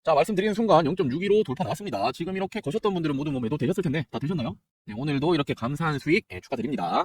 자, 말씀드리는 순간 0.62로 돌파 나왔습니다. 지금 이렇게 거셨던 분들은 모두 매도 되셨을 텐데 다 되셨나요? 네, 오늘도 이렇게 감사한 수익 축하드립니다.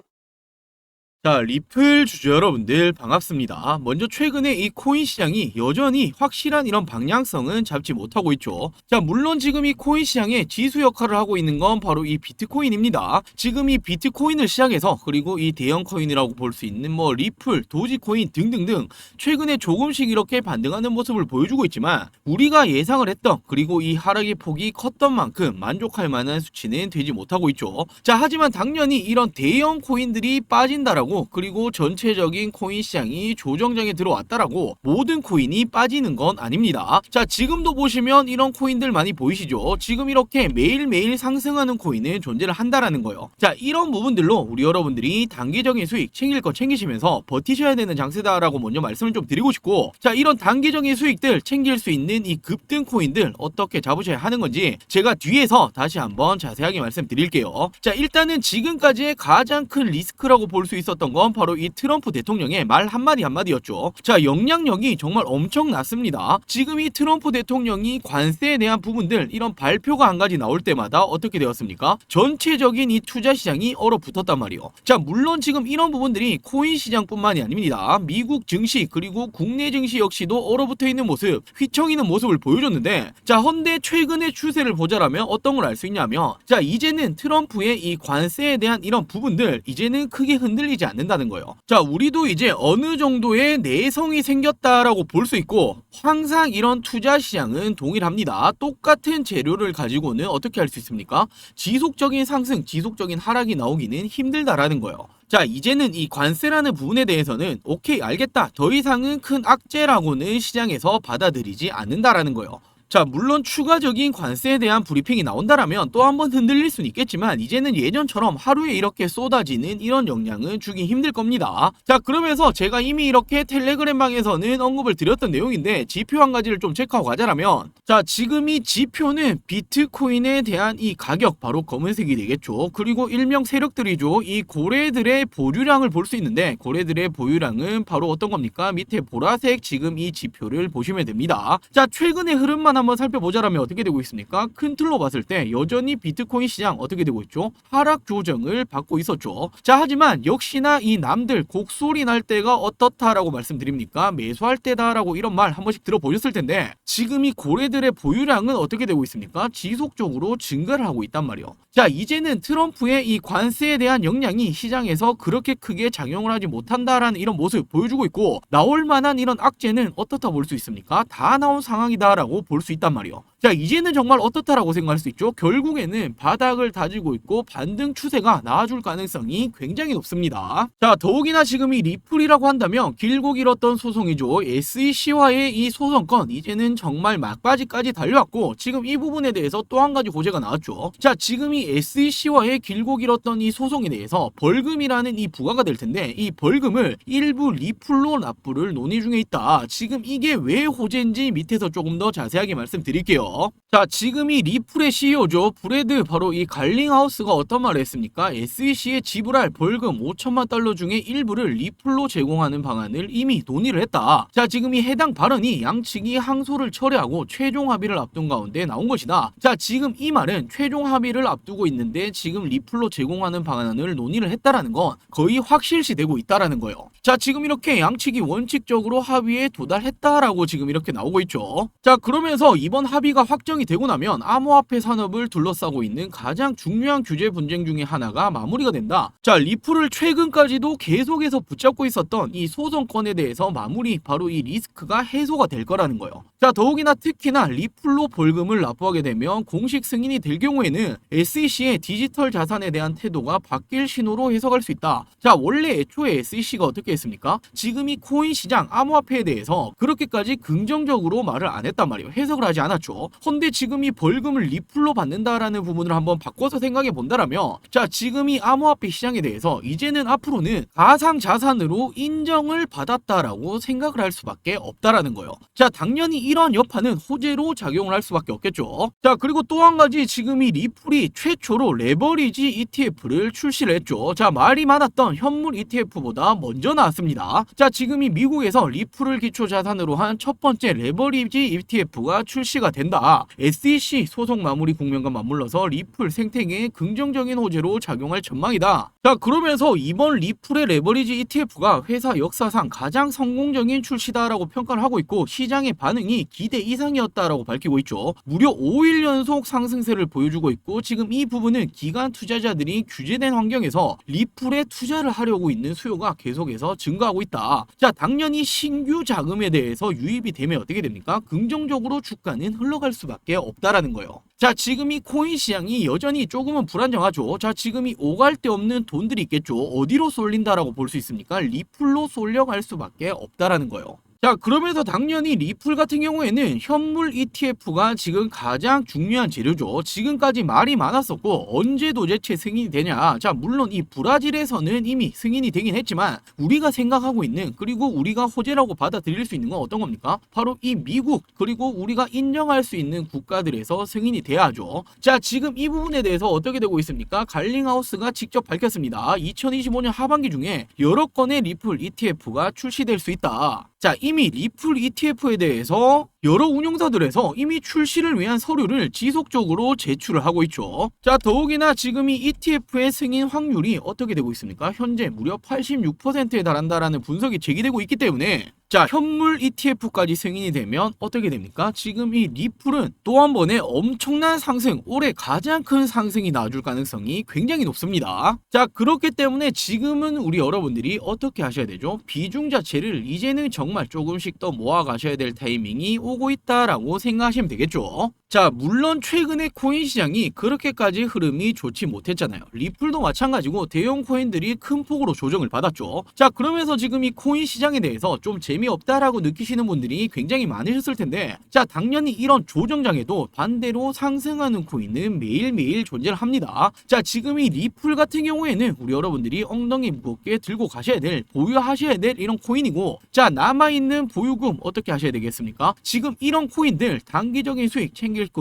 자, 리플 주주 여러분들 반갑습니다. 먼저 최근에 이 코인 시장이 여전히 확실한 이런 방향성은 잡지 못하고 있죠. 자, 물론 지금 이 코인 시장의 지수 역할을 하고 있는 건 바로 이 비트코인입니다. 지금 이 비트코인을 시작해서 그리고 이 대형 코인이라고 볼 수 있는 리플, 도지코인 등등등 최근에 조금씩 이렇게 반등하는 모습을 보여주고 있지만 우리가 예상을 했던 그리고 이 하락의 폭이 컸던 만큼 만족할 만한 수치는 되지 못하고 있죠. 자, 하지만 당연히 이런 대형 코인들이 빠진다라고 그리고 전체적인 코인 시장이 조정장에 들어왔다라고 모든 코인이 빠지는 건 아닙니다. 자, 지금도 보시면 이런 코인들 많이 보이시죠? 지금 이렇게 매일매일 상승하는 코인은 존재를 한다라는 거예요. 자, 이런 부분들로 우리 여러분들이 단기적인 수익 챙길 거 챙기시면서 버티셔야 되는 장세다라고 먼저 말씀을 좀 드리고 싶고, 자, 이런 단기적인 수익들 챙길 수 있는 이 급등 코인들 어떻게 잡으셔야 하는 건지 제가 뒤에서 다시 한번 자세하게 말씀드릴게요. 자, 일단은 지금까지의 가장 큰 리스크라고 볼 수 있었던 건 바로 이 트럼프 대통령의 말 한마디였죠. 자, 영향력이 정말 엄청났습니다. 지금 이 트럼프 대통령이 관세에 대한 부분들 이런 발표가 한 가지 나올 때마다 어떻게 되었습니까? 전체적인 이 투자 시장이 얼어붙었단 말이에요. 자, 물론 지금 이런 부분들이 코인 시장뿐만이 아닙니다. 미국 증시 그리고 국내 증시 역시도 얼어붙어 있는 모습, 휘청이는 모습을 보여줬는데, 자, 헌데 최근의 추세를 보자라면 어떤 걸 알 수 있냐면, 자, 이제는 트럼프의 이 관세에 대한 이런 부분들 이제는 크게 흔들리지 않는다는 거예요. 자, 우리도 이제 어느 정도의 내성이 생겼다라고 볼 수 있고, 항상 이런 투자 시장은 동일합니다. 똑같은 재료를 가지고는 어떻게 할 수 있습니까? 지속적인 상승, 지속적인 하락이 나오기는 힘들다라는 거예요. 자, 이제는 이 관세라는 부분에 대해서는 오케이, 알겠다, 더 이상은 큰 악재라고는 시장에서 받아들이지 않는다라는 거예요. 자, 물론 추가적인 관세에 대한 브리핑이 나온다라면 또 한 번 흔들릴 수는 있겠지만 이제는 예전처럼 하루에 이렇게 쏟아지는 이런 영향은 주기 힘들 겁니다. 자, 그러면서 제가 이미 이렇게 텔레그램방에서는 언급을 드렸던 내용인데 지표 한 가지를 좀 체크하고 가자라면, 자, 지금 이 지표는 비트코인에 대한 이 가격, 바로 검은색이 되겠죠. 그리고 일명 세력들이죠. 이 고래들의 보유량을 볼 수 있는데 고래들의 보유량은 바로 어떤 겁니까? 밑에 보라색 지금 이 지표를 보시면 됩니다. 자, 최근의 흐름만 한번 살펴보자라면 어떻게 되고 있습니까? 큰 틀로 봤을 때 여전히 비트코인 시장 어떻게 되고 있죠? 하락 조정을 받고 있었죠. 자, 하지만 역시나 이 남들 곡소리 날 때가 어떻다라고 말씀드립니까? 매수할 때다라고 이런 말 한 번씩 들어보셨을 텐데, 지금 이 고래들의 보유량은 어떻게 되고 있습니까? 지속적으로 증가를 하고 있단 말이에요. 자, 이제는 트럼프의 이 관세에 대한 영향이 시장에서 그렇게 크게 작용을 하지 못한다라는 이런 모습 보여주고 있고, 나올 만한 이런 악재는 어떻다 볼 수 있습니까? 다 나온 상황이다라고 볼 수 있단 말이에요. 자, 이제는 정말 어떻다라고 생각할 수 있죠. 결국에는 바닥을 다지고 있고 반등 추세가 나와줄 가능성이 굉장히 높습니다. 자, 더욱이나 지금 이 리플이라고 한다면 길고 길었던 소송이죠. SEC와의 이 소송건 이제는 정말 막바지까지 달려왔고, 지금 이 부분에 대해서 또 한 가지 고재가 나왔죠. 자, 지금 이 SEC와의 길고 길었던 이 소송에 대해서 벌금이라는 이 부과가 될 텐데, 이 벌금을 일부 리플로 납부를 논의 중에 있다. 지금 이게 왜 호재인지 밑에서 조금 더 자세하게 말씀드릴게요. 자, 지금 이 리플의 CEO죠. 브래드, 바로 이 갈링하우스가 어떤 말을 했습니까? SEC에 지불할 벌금 5천만 달러 중에 일부를 리플로 제공하는 방안을 이미 논의를 했다. 자, 지금 이 해당 발언이 양측이 항소를 철회하고 최종 합의를 앞둔 가운데 나온 것이다. 자, 지금 이 말은 최종 합의를 앞두고 있는데 지금 리플로 제공하는 방안을 논의를 했다라는 건 거의 확실시 되고 있다라는 거예요. 자, 지금 이렇게 양측이 원칙적으로 합의에 도달했다라고 지금 이렇게 나오고 있죠. 자, 그러면서 이번 합의가 확정이 되고 나면 암호화폐 산업을 둘러싸고 있는 가장 중요한 규제 분쟁 중에 하나가 마무리가 된다. 자, 리플을 최근까지도 계속해서 붙잡고 있었던 이 소송건에 대해서 마무리, 바로 이 리스크가 해소가 될 거라는 거예요. 자, 더욱이나 특히나 리플로 벌금을 납부하게 되면 공식 승인이 될 경우에는 SEC의 디지털 자산에 대한 태도가 바뀔 신호로 해석할 수 있다. 자, 원래 애초에 SEC가 어떻게 했습니까? 지금 이 코인 시장 암호화폐에 대해서 그렇게까지 긍정적으로 말을 안 했단 말이에요. 해석을 하지 않았죠. 헌데 지금 이 벌금을 리플로 받는다라는 부분을 한번 바꿔서 생각해 본다라면, 자, 지금 이 암호화폐 시장에 대해서 이제는 앞으로는 가상 자산으로 인정을 받았다라고 생각을 할 수밖에 없다라는 거예요. 자, 당연히 이런 여파는 호재로 작용을 할 수밖에 없겠죠. 자, 그리고 또 한 가지, 지금 이 리플이 최초로 레버리지 ETF를 출시를 했죠. 자, 말이 많았던 현물 ETF보다 먼저 나왔습니다. 자, 지금 이 미국에서 리플을 기초 자산으로 한 첫 번째 레버리지 ETF가 출시가 된다. SEC 소송 마무리 국면과 맞물러서 리플 생태계에 긍정적인 호재로 작용할 전망이다. 자, 그러면서 이번 리플의 레버리지 ETF가 회사 역사상 가장 성공적인 출시다라고 평가를 하고 있고 시장의 반응이 기대 이상이었다라고 밝히고 있죠. 무려 5일 연속 상승세를 보여주고 있고 지금 이 부분은 기관 투자자들이 규제된 환경에서 리플에 투자를 하려고 있는 수요가 계속해서 증가하고 있다. 자, 당연히 신규 자금에 대해서 유입이 되면 어떻게 됩니까? 긍정적으로 주가는 흘러갈 수밖에 없다라는 거예요. 자, 지금 이 코인 시장이 여전히 조금은 불안정하죠. 자, 지금 이 오갈 데 없는 돈들이 있겠죠. 어디로 쏠린다라고 볼 수 있습니까? 리플로 쏠려갈 수밖에 없다라는 거예요. 자, 그러면서 당연히 리플 같은 경우에는 현물 ETF가 지금 가장 중요한 재료죠. 지금까지 말이 많았었고 언제 도대체 승인이 되냐. 자, 물론 이 브라질에서는 이미 승인이 되긴 했지만 우리가 생각하고 있는 그리고 우리가 호재라고 받아들일 수 있는 건 어떤 겁니까? 바로 이 미국 그리고 우리가 인정할 수 있는 국가들에서 승인이 돼야죠. 자, 지금 이 부분에 대해서 어떻게 되고 있습니까? 갈링하우스가 직접 밝혔습니다. 2025년 하반기 중에 여러 건의 리플 ETF가 출시될 수 있다. 자, 이미 리플 ETF에 대해서 여러 운용사들에서 이미 출시를 위한 서류를 지속적으로 제출을 하고 있죠. 자, 더욱이나 지금 이 ETF의 승인 확률이 어떻게 되고 있습니까? 현재 무려 86%에 달한다라는 분석이 제기되고 있기 때문에 자, 현물 ETF까지 승인이 되면 어떻게 됩니까? 지금 이 리플은 또 한 번의 엄청난 상승, 올해 가장 큰 상승이 나와줄 가능성이 굉장히 높습니다. 자, 그렇기 때문에 지금은 우리 여러분들이 어떻게 하셔야 되죠? 비중 자체를 이제는 정말 조금씩 더 모아 가셔야 될 타이밍이 오고 있다라고 생각하시면 되겠죠. 자, 물론 최근에 코인 시장이 그렇게까지 흐름이 좋지 못했잖아요. 리플도 마찬가지고 대형 코인들이 큰 폭으로 조정을 받았죠. 자, 그러면서 지금 이 코인 시장에 대해서 좀 재미없다라고 느끼시는 분들이 굉장히 많으셨을 텐데 자, 당연히 이런 조정장에도 반대로 상승하는 코인은 매일매일 존재를 합니다. 자, 지금 이 리플 같은 경우에는 우리 여러분들이 엉덩이 무겁게 들고 가셔야 될, 보유하셔야 될 이런 코인이고 자, 남아있는 보유금 어떻게 하셔야 되겠습니까? 지금 이런 코인들 단기적인 수익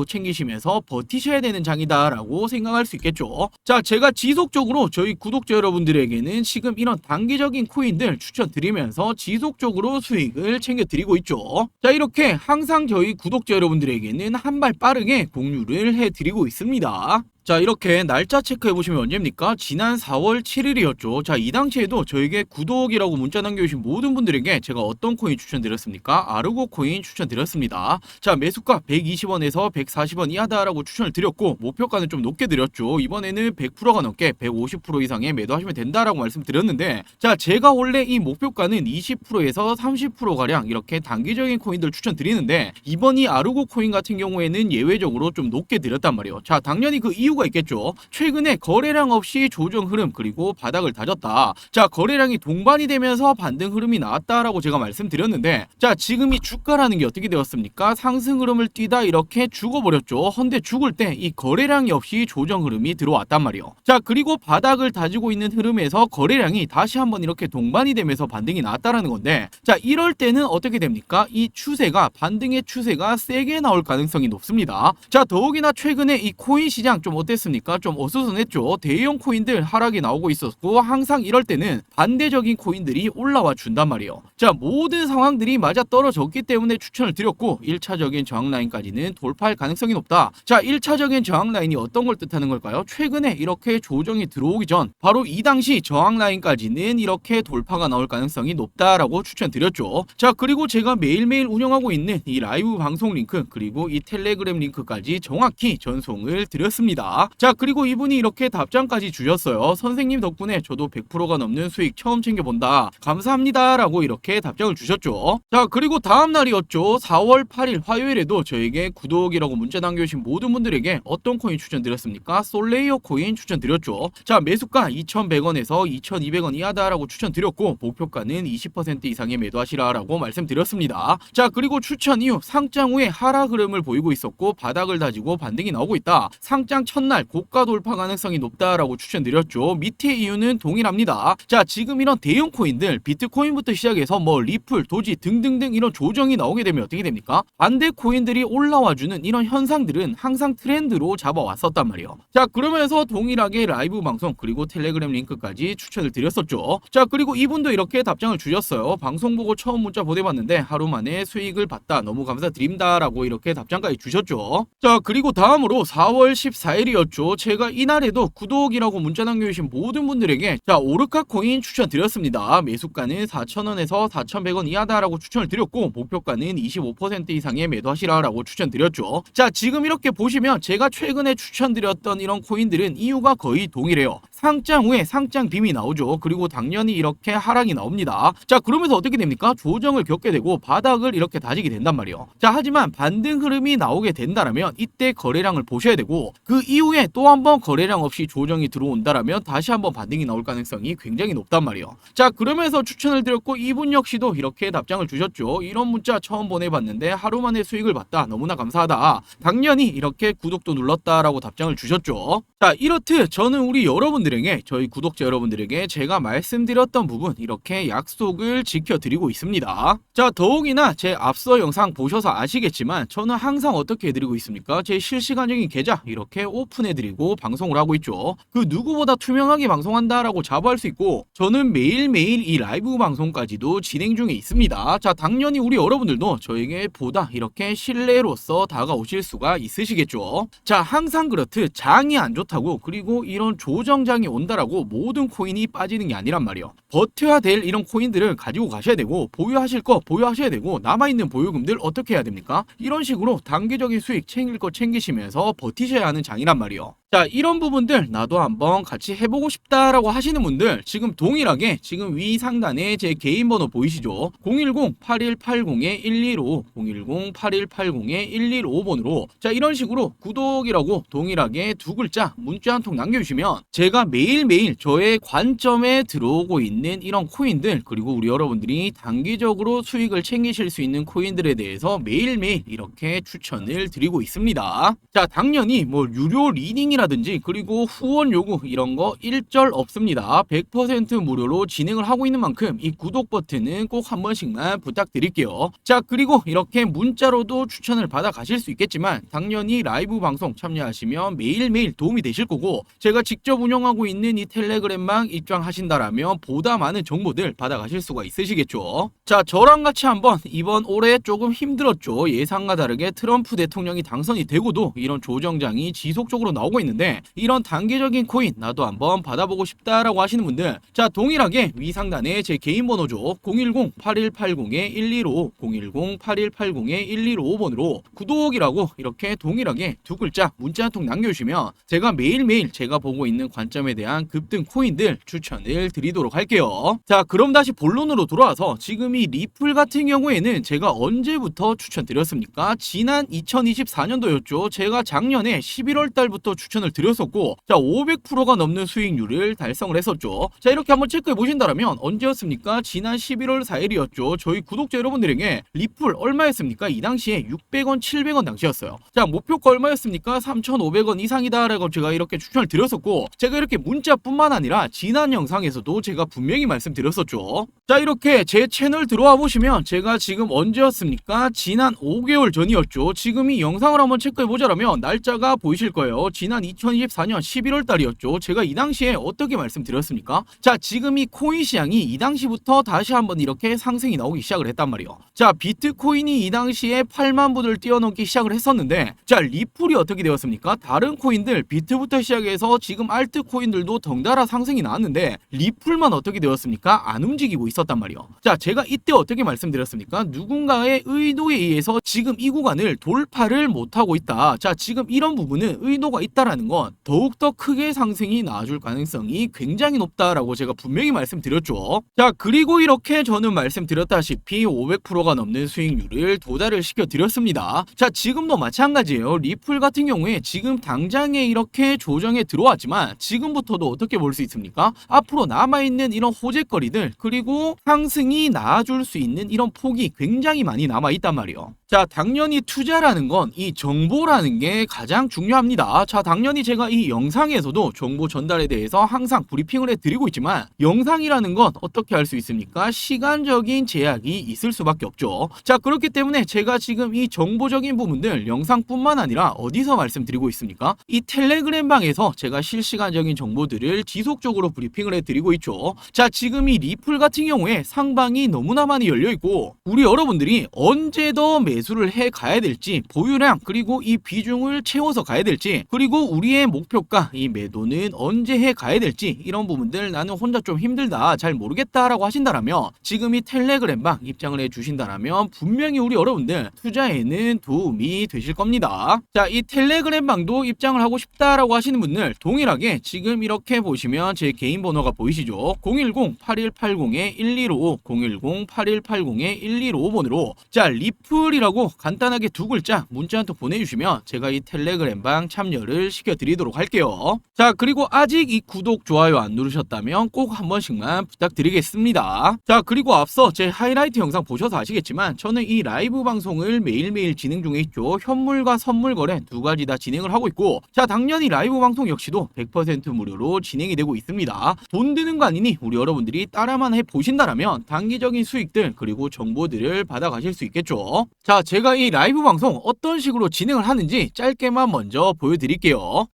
챙기시면서 버티셔야 되는 장이다라고 생각할 수 있겠죠. 자, 제가 지속적으로 저희 구독자 여러분들에게는 지금 이런 단기적인 코인들 추천드리면서 지속적으로 수익을 챙겨드리고 있죠. 자, 이렇게 항상 저희 구독자 여러분들에게는 한 발 빠르게 공유를 해드리고 있습니다. 자, 이렇게 날짜 체크해보시면 언제입니까? 지난 4월 7일이었죠. 자, 이 당시에도 저에게 구독이라고 문자 남겨주신 모든 분들에게 제가 어떤 코인 추천드렸습니까? 아르고 코인 추천드렸습니다. 자, 매수가 120원에서 140원 이하다라고 추천을 드렸고 목표가는 좀 높게 드렸죠. 이번에는 100%가 넘게 150% 이상의 매도하시면 된다라고 말씀드렸는데 자, 제가 원래 이 목표가는 20%에서 30%가량 이렇게 단기적인 코인들 추천드리는데 이번 이 아르고 코인 같은 경우에는 예외적으로 좀 높게 드렸단 말이에요. 자, 당연히 그 이유가 있겠죠. 최근에 거래량 없이 조정 흐름 그리고 바닥을 다졌다. 자, 거래량이 동반이 되면서 반등 흐름이 나왔다라고 제가 말씀드렸는데 자, 지금 이 주가라는 게 어떻게 되었습니까? 상승 흐름을 띄다 이렇게 죽어버렸죠. 헌데 죽을 때 이 거래량이 없이 조정 흐름이 들어왔단 말이에요. 자, 그리고 바닥을 다지고 있는 흐름에서 거래량이 다시 한번 이렇게 동반이 되면서 반등이 나왔다라는 건데 자, 이럴 때는 어떻게 됩니까? 이 추세가 반등의 추세가 세게 나올 가능성이 높습니다. 자, 더욱이나 최근에 이 코인 시장 좀 어땠습니까? 좀 어수선했죠. 대형 코인들 하락이 나오고 있었고 항상 이럴 때는 반대적인 코인들이 올라와 준단 말이에요. 자, 모든 상황들이 맞아 떨어졌기 때문에 추천을 드렸고 1차적인 저항 라인까지는 돌파할 가능성이 높다. 자, 1차적인 저항 라인이 어떤 걸 뜻하는 걸까요? 최근에 이렇게 조정이 들어오기 전 바로 이 당시 저항 라인까지는 이렇게 돌파가 나올 가능성이 높다라고 추천드렸죠. 자, 그리고 제가 매일매일 운영하고 있는 이 라이브 방송 링크 그리고 이 텔레그램 링크까지 정확히 전송을 드렸습니다. 자, 그리고 이분이 이렇게 답장까지 주셨어요. 선생님 덕분에 저도 100%가 넘는 수익 처음 챙겨본다. 감사합니다 라고 이렇게 답장을 주셨죠. 자, 그리고 다음날이었죠. 4월 8일 화요일에도 저에게 구독이라고 문자 남겨주신 모든 분들에게 어떤 코인 추천드렸습니까? 솔레이어 코인 추천드렸죠. 자, 매수가 2,100원에서 2,200원 이하다라고 추천드렸고 목표가는 20% 이상의 매도하시라라고 말씀드렸습니다. 자, 그리고 추천 이후 상장 후에 하락 흐름을 보이고 있었고 바닥을 다지고 반등이 나오고 있다. 상장 첫 첫날 고가 돌파 가능성이 높다라고 추천드렸죠. 밑에 이유는 동일합니다. 자, 지금 이런 대형 코인들 비트코인부터 시작해서 뭐 리플, 도지 등등등 이런 조정이 나오게 되면 어떻게 됩니까? 반대 코인들이 올라와주는 이런 현상들은 항상 트렌드로 잡아왔었단 말이에요. 자, 그러면서 동일하게 라이브 방송 그리고 텔레그램 링크까지 추천을 드렸었죠. 자, 그리고 이분도 이렇게 답장을 주셨어요. 방송 보고 처음 문자 보내봤는데 하루 만에 수익을 봤다. 너무 감사드립니다. 라고 이렇게 답장까지 주셨죠. 자, 그리고 다음으로 4월 14일이었죠. 제가 이날에도 구독이라고 문자 남겨주신 모든 분들에게 자, 오르카 코인 추천드렸습니다. 매수가는 4,000원에서 4,100원 이하다라고 추천을 드렸고 목표가는 25% 이상의 매도하시라라고 추천드렸죠. 자, 지금 이렇게 보시면 제가 최근에 추천드렸던 이런 코인들은 이유가 거의 동일해요. 상장 후에 상장 빔이 나오죠. 그리고 당연히 이렇게 하락이 나옵니다. 자, 그러면서 어떻게 됩니까? 조정을 겪게 되고 바닥을 이렇게 다지게 된단 말이에요. 자, 하지만 반등 흐름이 나오게 된다라면 이때 거래량을 보셔야 되고 그 이후에 또 한번 거래량 없이 조정이 들어온다라면 다시 한번 반등이 나올 가능성이 굉장히 높단 말이에요. 자, 그러면서 추천을 드렸고 이분 역시도 이렇게 답장을 주셨죠. 이런 문자 처음 보내봤는데 하루 만에 수익을 봤다. 너무나 감사하다. 당연히 이렇게 구독도 눌렀다라고 답장을 주셨죠. 자, 이렇듯 저는 우리 여러분들에게 저희 구독자 여러분들에게 제가 말씀드렸던 부분 이렇게 약속을 지켜드리고 있습니다. 자, 더욱이나 제 앞서 영상 보셔서 아시겠지만 저는 항상 어떻게 해드리고 있습니까? 제 실시간적인 계좌 이렇게 오픈해드리고 방송을 하고 있죠. 그 누구보다 투명하게 방송한다라고 자부할 수 있고 저는 매일매일 이 라이브 방송까지도 진행 중에 있습니다. 자, 당연히 우리 여러분들도 저에게 보다 이렇게 신뢰로서 다가오실 수가 있으시겠죠. 자, 항상 그렇듯 장이 안 좋다고 그리고 이런 조정장이 온다라고 모든 코인이 빠지는 게 아니란 말이에요. 버텨야 될 이런 코인들을 가지고 가셔야 되고 보유하실 거 보유하셔야 되고 남아있는 보유금들 어떻게 해야 됩니까? 이런 식으로 단기적인 수익 챙길 거 챙기시면서 버티셔야 하는 장이란 말이에요. 자, 이런 부분들 나도 한번 같이 해보고 싶다라고 하시는 분들 지금 동일하게 지금 위 상단에 제 개인 번호 보이시죠? 010-8180-115 010-8180-115번으로 자, 이런 식으로 구독이라고 동일하게 두 글자 문자 한 통 남겨주시면 제가 매일매일 저의 관점에 들어오고 있는 이런 코인들 그리고 우리 여러분들이 단기적으로 수익을 챙기실 수 있는 코인들에 대해서 매일매일 이렇게 추천을 드리고 있습니다. 자, 당연히 뭐 유료 리딩이라든지 그리고 후원 요구 이런 거 일절 없습니다. 100% 무료로 진행을 하고 있는 만큼 이 구독 버튼은 꼭 한 번씩만 부탁드릴게요. 자, 그리고 이렇게 문자로도 추천을 받아 가실 수 있겠지만 당연히 라이브 방송 참여하시면 매일매일 도움이 되실 거고 제가 직접 운영하고 있는 이 텔레그램망 입장하신다라면 보다 많은 정보들 받아 가실 수가 있으시겠죠. 자, 저랑 같이 한번 이번 올해 조금 힘들었죠. 예상과 다르게 트럼프 대통령이 당선이 되고도 이런 조정장이 지속적으로 나오고 있는데 이런 단기적인 코인 나도 한번 받아보고 싶다라고 하시는 분들 자, 동일하게 위 상단에 제 개인 번호죠. 010-8180-115 010-8180-115번으로 구독이라고 이렇게 동일하게 두 글자 문자 한 통 남겨주시면 제가 매일매일 제가 보고 있는 관점에 대한 급등 코인들 추천을 드리도록 할게요. 자, 그럼 다시 본론으로 돌아와서 지금 이 리플 같은 경우에는 제가 언제부터 추천드렸습니까? 지난 2024년도였죠. 제가 작년에 11월 달부터 추천을 드렸었고 자, 500%가 넘는 수익률을 달성을 했었죠. 자, 이렇게 한번 체크해 보신다면 언제였습니까? 지난 11월 4일이었죠. 저희 구독자 여러분들에게 리플 얼마였습니까? 이 당시에 600원, 700원 당시였어요. 자, 목표가 얼마였습니까? 3,500원 이상이다라고 제가 이렇게 추천을 드렸었고 제가 이렇게 문자뿐만 아니라 지난 영상에서도 제가 분명히 말씀드렸었죠. 자, 이렇게 제 채널 들어와 보시면 제가 지금 언제였습니까? 지난 5개월 전이었죠. 지금 이 영상을 한번 체크해 보자라면 날짜가 보이실 거예요. 지난 2024년 11월 달이었죠. 제가 이 당시에 어떻게 말씀드렸습니까? 자, 지금 이 코인 시장이 이 당시부터 다시 한번 이렇게 상승이 나오기 시작을 했단 말이에요. 자, 비트코인이 이 당시에 8만 불을 뛰어넘기 시작을 했었는데 자, 리플이 어떻게 되었습니까? 다른 코인들 비트부터 시작해서 지금 알트 코인들도 덩달아 상승이 나왔는데 리플만 어떻게 되었습니까? 안 움직이고 있었단 말이에요. 자, 제가 이때 어떻게 말씀드렸습니까? 누군가의 의도에 의해서 지금 이 구간을 돌파를 못하고 있다. 자, 지금 이런 부분은 의도가 있다라는 건 더욱더 크게 상승이 나와줄 가능성이 굉장히 높다라고 제가 분명히 말씀드렸죠. 자, 그리고 이렇게 저는 말씀드렸다시피 500%가 넘는 수익률을 도달을 시켜드렸습니다. 자, 지금도 마찬가지예요. 리플 같은 경우에 지금 당장에 이렇게 조정에 들어왔지만 지금부터도 어떻게 볼 수 있습니까? 앞으로 남아있는 이런 호재거리들 그리고 그리고 상승이 나아줄 수 있는 이런 폭이 굉장히 많이 남아있단 말이에요. 자, 당연히 투자라는 건 이 정보라는 게 가장 중요합니다. 자, 당연히 제가 이 영상에서도 정보 전달에 대해서 항상 브리핑을 해드리고 있지만 영상이라는 건 어떻게 할 수 있습니까? 시간적인 제약이 있을 수밖에 없죠. 자, 그렇기 때문에 제가 지금 이 정보적인 부분들 영상뿐만 아니라 어디서 말씀드리고 있습니까? 이 텔레그램 방에서 제가 실시간적인 정보들을 지속적으로 브리핑을 해드리고 있죠. 자, 지금 이 리플 같은 경우에 상방이 너무나 많이 열려있고 우리 여러분들이 언제 더 매수를 해 가야 될지, 보유량 그리고 이 비중을 채워서 가야 될지, 그리고 우리의 목표가 이 매도는 언제 해 가야 될지, 이런 부분들 나는 혼자 좀 힘들다, 잘 모르겠다라고 하신다라면 지금 이 텔레그램방 입장을 해 주신다라면 분명히 우리 여러분들 투자에는 도움이 되실 겁니다. 자, 이 텔레그램방도 입장을 하고 싶다라고 하시는 분들 동일하게 지금 이렇게 보시면 제 개인 번호가 보이시죠? 010-8180-1255, 010-8180-1255번으로 자, 리플이라고 간단하게 두 글자 문자 한 통 보내주시면 제가 이 텔레그램방 참여를 시켜드리도록 할게요. 자, 그리고 아직 이 구독, 좋아요 안 누르셨다면 꼭 한 번씩만 부탁드리겠습니다. 자, 그리고 앞서 제 하이라이트 영상 보셔서 아시겠지만 저는 이 라이브 방송을 매일매일 진행 중에 있죠. 현물과 선물 거래 두 가지 다 진행을 하고 있고, 자, 당연히 라이브 방송 역시도 100% 무료로 진행이 되고 있습니다. 돈 드는 거 아니니 우리 여러분들이 따라만 해보신다라면 단기적인 수익들 그리고 정보들을 받아가실 수 있겠죠. 자, 제가 이 라이브 방송 어떤 식으로 진행을 하는지 짧게만 먼저 보여드릴게요.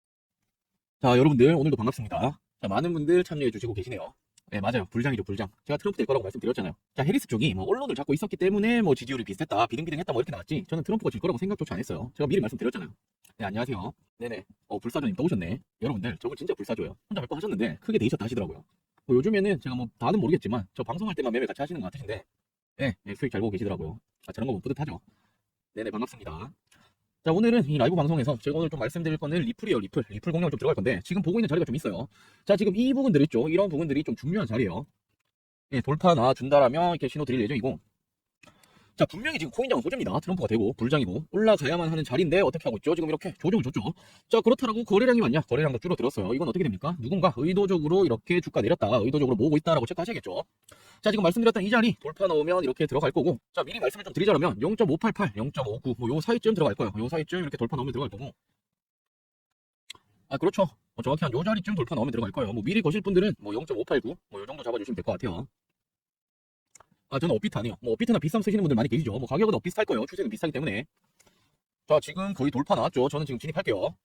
자, 여러분들 오늘도 반갑습니다. 자, 많은 분들 참여해 주시고 계시네요. 네, 맞아요. 불장이죠, 불장. 제가 트럼프 될 거라고 말씀드렸잖아요. 자, 해리스 쪽이 뭐 언론을 잡고 있었기 때문에 뭐 지지율이 비슷했다, 비등비등했다 뭐 이렇게 나왔지. 저는 트럼프가 질 거라고 생각조차 안 했어요. 제가 미리 말씀드렸잖아요. 네, 안녕하세요. 네네. 불사조님 또 오셨네. 여러분들, 저분 진짜 불사조예요. 혼자 몇 번 하셨는데 크게 데이셨다 하시더라고요. 요즘에는 제가 뭐 다는 모르겠지만 저 방송할 때만 매매 같이 하시는 것 같으신데, 네, 수익 잘 보고 계시더라고요. 아, 저런 거 보면 뿌듯하죠. 네네, 반갑습니다. 자, 오늘은 이 라이브 방송에서 제가 오늘 좀 말씀드릴 거는 리플이에요. 리플 공략을 좀 들어갈 건데 지금 보고 있는 자리가 좀 있어요. 자, 지금 이 부분들 있죠. 이런 부분들이 좀 중요한 자리예요. 예, 돌파 나준다라면 이렇게 신호 드릴 예정이고, 자, 분명히 지금 코인장은 호재입니다. 트럼프가 되고 불장이고 올라가야만 하는 자리인데 어떻게 하고 있죠? 지금 이렇게 조정을 줬죠. 자, 그렇다라고 거래량이 많냐? 거래량도 줄어들었어요. 이건 어떻게 됩니까? 누군가 의도적으로 이렇게 주가 내렸다가 의도적으로 모으고 있다라고 체크하셔야겠죠. 자, 지금 말씀드렸던 이 자리 돌파 나오면 이렇게 들어갈 거고, 자, 미리 말씀을 좀 드리자면 0.588, 0.59 뭐 요 사이쯤 들어갈 거예요. 요 사이쯤 이렇게 돌파 나오면 들어갈 거고, 아, 그렇죠. 정확히 한 요 자리쯤 돌파 나오면 들어갈 거예요. 뭐 미리 거실 분들은 뭐 0.589 뭐 요 정도 잡아주시면 될 것 같아요. 아, 저는 업비트 아니에요. 뭐 업비트나 비썸 쓰시는 분들 많이 계시죠. 뭐 가격은 비슷할 거예요. 추세는 비슷하기 때문에. 자, 지금 거의 돌파 나왔죠. 저는 지금 진입할게요.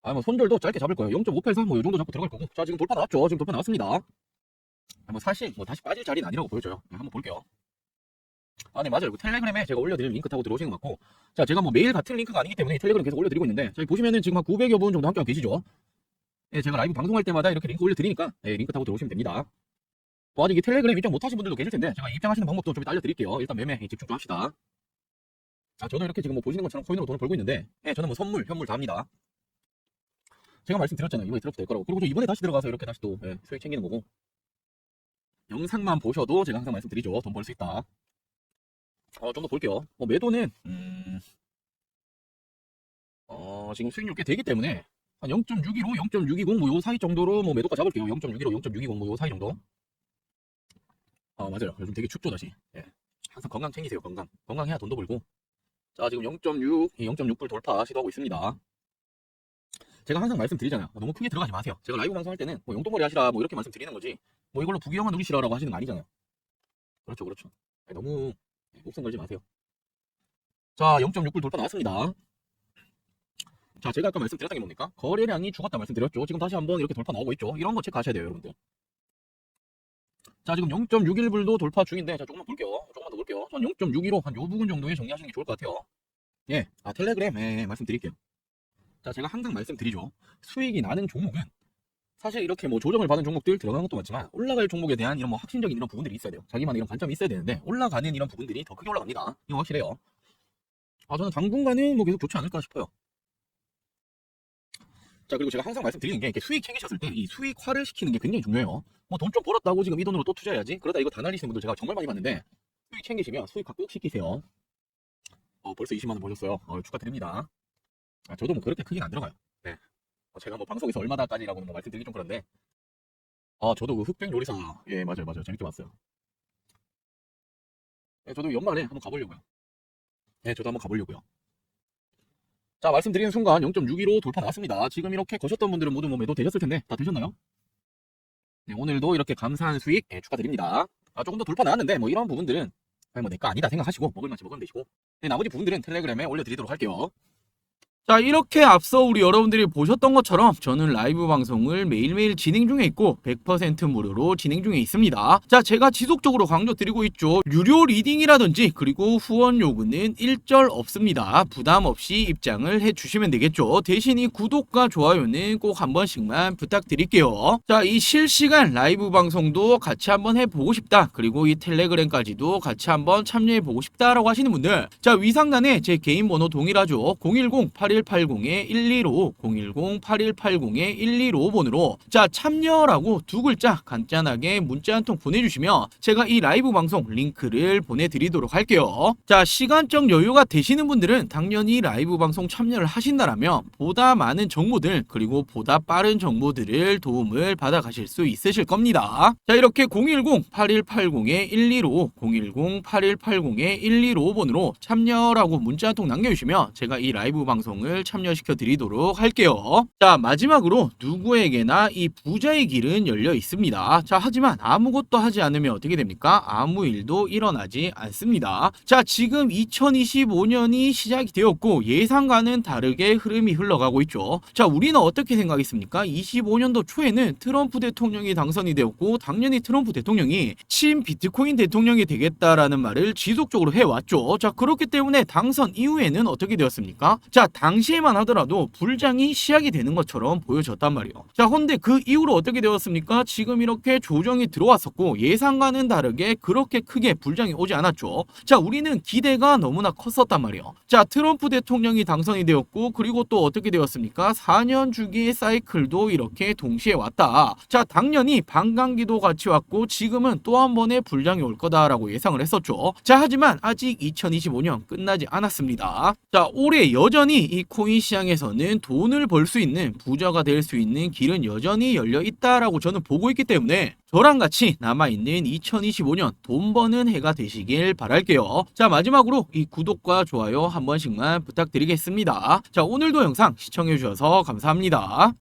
아, 뭐 손절도 짧게 잡을 거예요. 0.583 뭐 요 정도 잡고 들어갈 거고. 자, 지금 돌파 나왔죠. 지금 돌파 나왔습니다. 아, 뭐 사실 뭐 다시 빠질 자리는 아니라고 보여져요. 네, 한번 볼게요. 아, 네, 맞아요. 그 텔레그램에 제가 올려드릴 링크 타고 들어오시는 것 같고, 자, 제가 뭐 매일 같은 링크가 아니기 때문에 텔레그램 계속 올려드리고 있는데, 저기 보시면은 지금 한 900여 분 정도 함께하고 계시죠. 예, 제가 라이브 방송할 때마다 이렇게 링크 올려드리니까, 예, 링크 타고 들어오시면 됩니다. 뭐 아직 이 텔레그램 입장 못하신 분들도 계실 텐데 제가 입장하시는 방법도 좀 이따 알려드릴게요. 일단 매매 집중 좀 합시다. 아, 저도 이렇게 지금 뭐 보시는 것처럼 코인으로 돈을 벌고 있는데, 예, 저는 뭐 선물, 현물 다 합니다. 제가 말씀드렸잖아요. 이번에 트럼프 될 거라고. 그리고 저 이번에 다시 들어가서 이렇게 다시 또 수익 챙기는 거고. 영상만 보셔도 제가 항상 말씀드리죠. 돈 벌 수 있다. 좀 더 볼게요. 뭐 매도는 지금 수익률 꽤 되기 때문에 한 0.615, 0.620 뭐 요 사이 정도로 뭐 매도가 잡을게요. 0.615, 0.620 뭐 요 사이 정도. 아, 맞아요. 요즘 되게 춥죠, 다시. 예. 항상 건강 챙기세요, 건강. 건강해야 돈도 벌고. 자, 지금 0.6, 0.6불 돌파 시도하고 있습니다. 제가 항상 말씀드리잖아요. 너무 크게 들어가지 마세요. 제가 라이브 방송할 때는 뭐 용돈벌이 하시라 뭐 이렇게 말씀드리는 거지, 뭐 이걸로 부귀영화 누리시라라고 하시는 거 아니잖아요. 그렇죠, 그렇죠. 너무 목숨 걸지 마세요. 자, 0.6불 돌파 나왔습니다. 자, 제가 아까 말씀드렸던 게 뭡니까? 거래량이 죽었다 말씀드렸죠. 지금 다시 한번 이렇게 돌파 나오고 있죠. 이런 거 체크하셔야 돼요, 여러분들. 자, 지금 0.61불도 돌파 중인데, 자, 조금만 볼게요. 조금만 더 볼게요. 전 0.615, 한 요 부분 정도에 정리하시는 게 좋을 것 같아요. 예, 텔레그램, 말씀드릴게요. 자, 제가 항상 말씀드리죠. 수익이 나는 종목은 사실 이렇게 뭐 조정을 받은 종목들 들어가는 것도 많지만 올라갈 종목에 대한 이런 뭐 확신적인 이런 부분들이 있어야 돼요. 자기만의 이런 관점이 있어야 되는데 올라가는 이런 부분들이 더 크게 올라갑니다. 이거 확실해요. 저는 당분간은 뭐 계속 좋지 않을까 싶어요. 자, 그리고 제가 항상 말씀드리는 게 이렇게 수익 챙기셨을 때 이 수익화를 시키는 게 굉장히 중요해요. 뭐 돈 좀 벌었다고 지금 이 돈으로 또 투자해야지, 그러다 이거 다 날리시는 분들 제가 정말 많이 봤는데, 수익 챙기시면 수익화 꼭 시키세요. 벌써 20만 원 버셨어요. 축하드립니다. 저도 뭐 그렇게 크게는 안 들어가요. 네. 제가 뭐 방송에서 얼마다까지라고 뭐 말씀드리기 좀 그런데, 아, 저도 그 흑백 요리사. 예, 맞아요, 맞아요. 재밌게 봤어요. 예, 저도 연말에 한번 가보려고요. 예, 저도 한번 가보려고요. 자, 말씀드리는 순간 0.615 돌파 나왔습니다. 지금 이렇게 거셨던 분들은 모두 뭐 매도 되셨을 텐데, 다 되셨나요? 네, 오늘도 이렇게 감사한 수익, 예, 축하드립니다. 아, 조금 더 돌파 나왔는데, 뭐 이런 부분들은, 아니, 뭐 내 거 아니다 생각하시고, 먹을 만치 먹으면 되시고, 네, 나머지 부분들은 텔레그램에 올려드리도록 할게요. 자, 이렇게 앞서 우리 여러분들이 보셨던 것처럼 저는 라이브 방송을 매일매일 진행 중에 있고 100% 무료로 진행 중에 있습니다. 자, 제가 지속적으로 강조드리고 있죠. 유료 리딩이라든지 그리고 후원 요구는 일절 없습니다. 부담 없이 입장을 해주시면 되겠죠. 대신 이 구독과 좋아요는 꼭 한 번씩만 부탁드릴게요. 자, 이 실시간 라이브 방송도 같이 한번 해보고 싶다. 그리고 이 텔레그램까지도 같이 한번 참여해보고 싶다라고 하시는 분들, 자, 위상단에 제 개인 번호 동일하죠. 010-8180-115 010-8180-115번으로 자, 참여라고 두 글자 간단하게 문자 한 통 보내주시면 제가 이 라이브 방송 링크를 보내드리도록 할게요. 자, 시간적 여유가 되시는 분들은 당연히 라이브 방송 참여를 하신다라면 보다 많은 정보들 그리고 보다 빠른 정보들을 도움을 받아 가실 수 있으실 겁니다. 자, 이렇게 010-8180-115 010-8180-115번으로 참여라고 문자 한 통 남겨주시면 제가 이 라이브 방송을 참여시켜 드리도록 할게요. 자, 마지막으로 누구에게나 이 부자의 길은 열려 있습니다. 자, 하지만 아무것도 하지 않으면 어떻게 됩니까? 아무 일도 일어나지 않습니다. 자, 지금 2025년이 시작이 되었고 예상과는 다르게 흐름이 흘러가고 있죠. 자, 우리는 어떻게 생각했습니까? 25년도 초에는 트럼프 대통령이 당선이 되었고 당연히 트럼프 대통령이 친 비트코인 대통령이 되겠다라는 말을 지속적으로 해왔죠. 자, 그렇기 때문에 당선 이후에는 어떻게 되었습니까? 자, 당시에만 하더라도 불장이 시작이 되는 것처럼 보여졌단 말이에요. 자, 근데 그 이후로 어떻게 되었습니까? 지금 이렇게 조정이 들어왔었고 예상과는 다르게 그렇게 크게 불장이 오지 않았죠. 자, 우리는 기대가 너무나 컸었단 말이에요. 자, 트럼프 대통령이 당선이 되었고 그리고 또 어떻게 되었습니까? 4년 주기의 사이클도 이렇게 동시에 왔다. 자, 당연히 반감기도 같이 왔고 지금은 또 한 번의 불장이 올 거다라고 예상을 했었죠. 자, 하지만 아직 2025년 끝나지 않았습니다. 자, 올해 여전히 이 코인 시장에서는 돈을 벌 수 있는 부자가 될 수 있는 길은 여전히 열려 있다라고 저는 보고 있기 때문에 저랑 같이 남아있는 2025년 돈 버는 해가 되시길 바랄게요. 자, 마지막으로 이 구독과 좋아요 한 번씩만 부탁드리겠습니다. 자, 오늘도 영상 시청해주셔서 감사합니다.